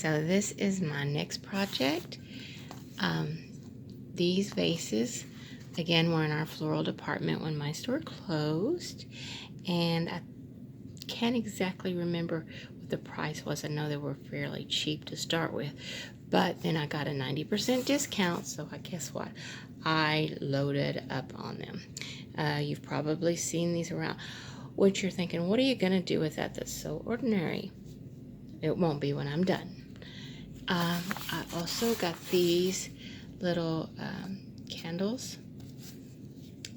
so this is my next project. These vases, again, were in our floral department when my store closed, and I can't exactly remember what the price was. I know they were fairly cheap to start with, but then I got a 90% discount, so I guess what? I loaded up on them. You've probably seen these around, which you're thinking, what are you going to do with that that's so ordinary? It won't be when I'm done. I also got these little candles.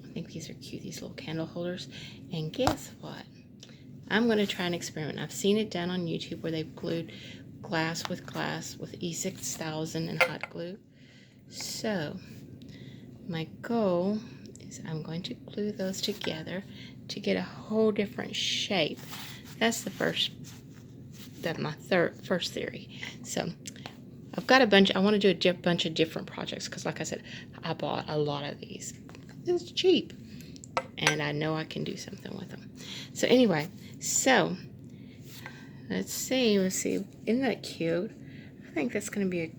I think these are cute, these little candle holders. And guess what? I'm going to try an experiment. I've seen it done on YouTube where they've glued glass with E6000 and hot glue. So my goal is I'm going to glue those together to get a whole different shape. That's my first theory. So I've got a bunch. I want to do a bunch of different projects because, like I said, I bought a lot of these. It was cheap, and I know I can do something with them. So anyway, so let's see. Isn't that cute? I think that's going to be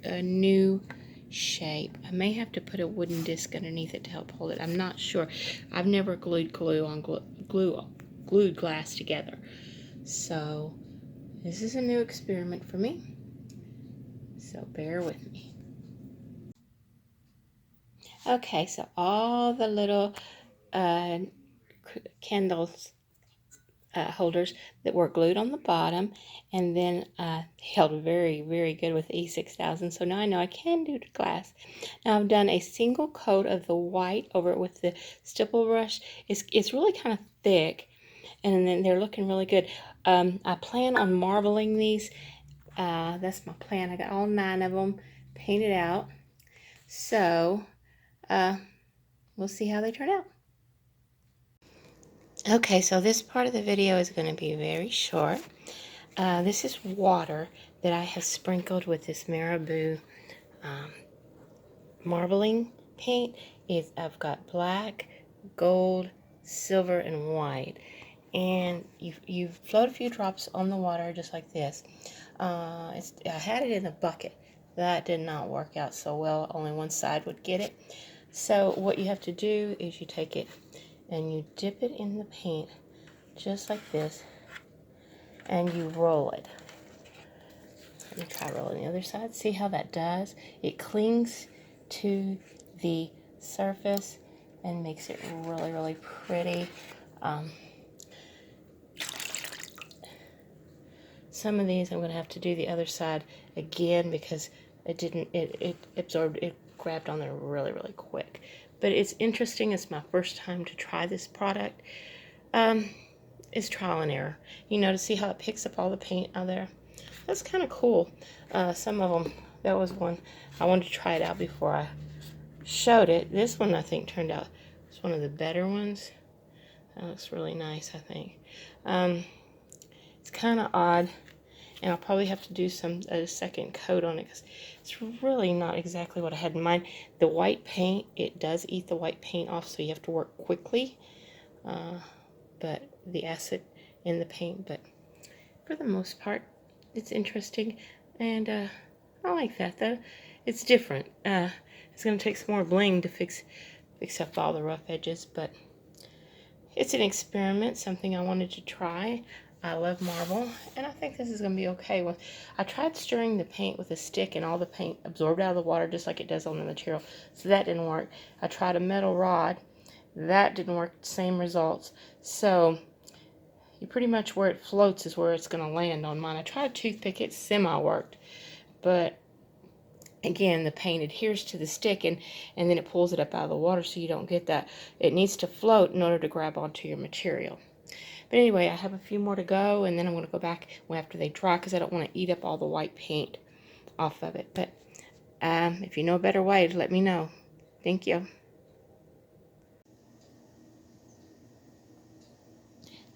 a new shape. I may have to put a wooden disc underneath it to help hold it. I'm not sure. I've never glued glass together. So this is a new experiment for me. So bear with me. Okay, so all the little candles holders that were glued on the bottom and then held very, very good with E6000. So now I know I can do the glass. Now I've done a single coat of the white over it with the stipple brush. It's really kind of thick, and then they're looking really good. I plan on marbling these. That's my plan. I got all 9 of them painted out. So we'll see how they turn out. Okay, so this part of the video is going to be very short. This is water that I have sprinkled with this Marabu marbling paint. I've got black, gold, silver, and white. And you float a few drops on the water just like this. I had it in a bucket. That did not work out so well. Only one side would get it. So what you have to do is you take it and you dip it in the paint just like this, and you roll it. Let me try rolling the other side. See how that does? It clings to the surface and makes it really, really pretty. Some of these I'm going to have to do the other side again because it absorbed, it grabbed on there really, really quick. But it's interesting. It's my first time to try this product. It's trial and error. You know, to see how it picks up all the paint out there. That's kind of cool. Some of them, that was one. I wanted to try it out before I showed it. This one I think turned out, it's one of the better ones. That looks really nice, I think. It's kind of odd, and I'll probably have to do a second coat on it because it's really not exactly what I had in mind. The white paint, it does eat the white paint off, so you have to work quickly. But the acid in the paint, but for the most part, it's interesting, and I like that though. It's different. It's going to take some more bling to fix up all the rough edges, but it's an experiment, something I wanted to try. I love marble, and I think this is going to be okay. I tried stirring the paint with a stick, and all the paint absorbed out of the water just like it does on the material, so that didn't work. I tried a metal rod. That didn't work, same results. So you pretty much where it floats is where it's going to land on mine. I tried a toothpick, it semi-worked, but again, the paint adheres to the stick, and then it pulls it up out of the water, so you don't get that. It needs to float in order to grab onto your material. But anyway, I have a few more to go, and then I'm going to go back after they dry because I don't want to eat up all the white paint off of it. But if you know a better way, let me know. Thank you.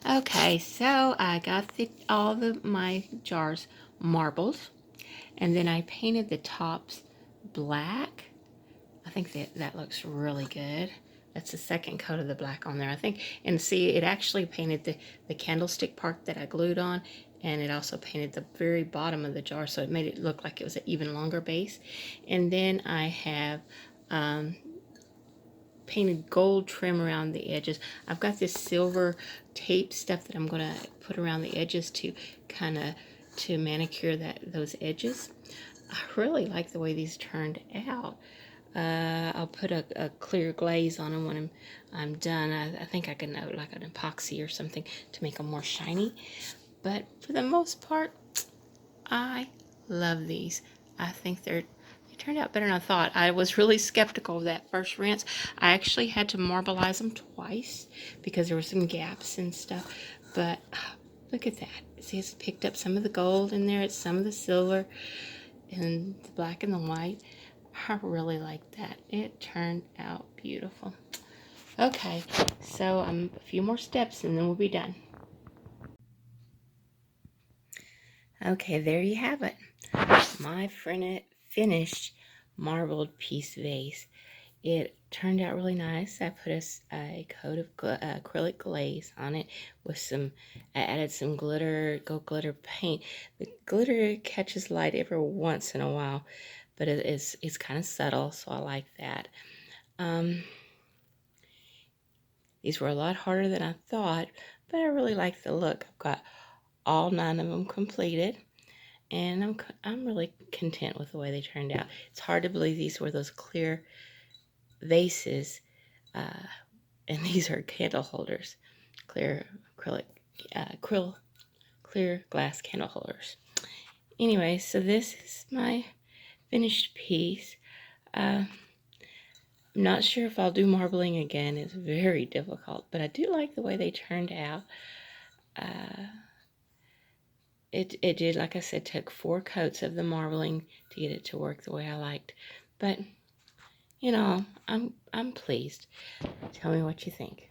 Okay, so I got my jars marbled, and then I painted the tops black. I think that looks really good. That's the second coat of the black on there, I think. And see, it actually painted the candlestick part that I glued on. and it also painted the very bottom of the jar, so it made it look like it was an even longer base. And then I have painted gold trim around the edges. I've got this silver tape stuff that I'm going to put around the edges to kind of to manicure those edges. I really like the way these turned out. I'll put a clear glaze on them when I'm done. I think I can like an epoxy or something to make them more shiny. But for the most part, I love these. I think they turned out better than I thought. I was really skeptical of that first rinse. I actually had to marbleize them twice because there were some gaps and stuff. But look at that. See, it's picked up some of the gold in there. It's some of the silver and the black and the white. I really like that. It turned out beautiful. Okay, so a few more steps and then we'll be done. Okay, there you have it. My finished marbled piece vase. It turned out really nice. I put a coat of acrylic glaze on it with I added some gold glitter paint. The glitter catches light every once in a while, but it's kind of subtle, so I like that. These were a lot harder than I thought, but I really like the look. I've got all 9 of them completed, and I'm really content with the way they turned out. It's hard to believe these were those clear vases, and these are candle holders, clear clear glass candle holders. Anyway, so this is my finished piece. I'm not sure if I'll do marbling again. It's very difficult, but I do like the way they turned out. It did, like I said, took 4 coats of the marbling to get it to work the way I liked. But, you know, I'm pleased. Tell me what you think.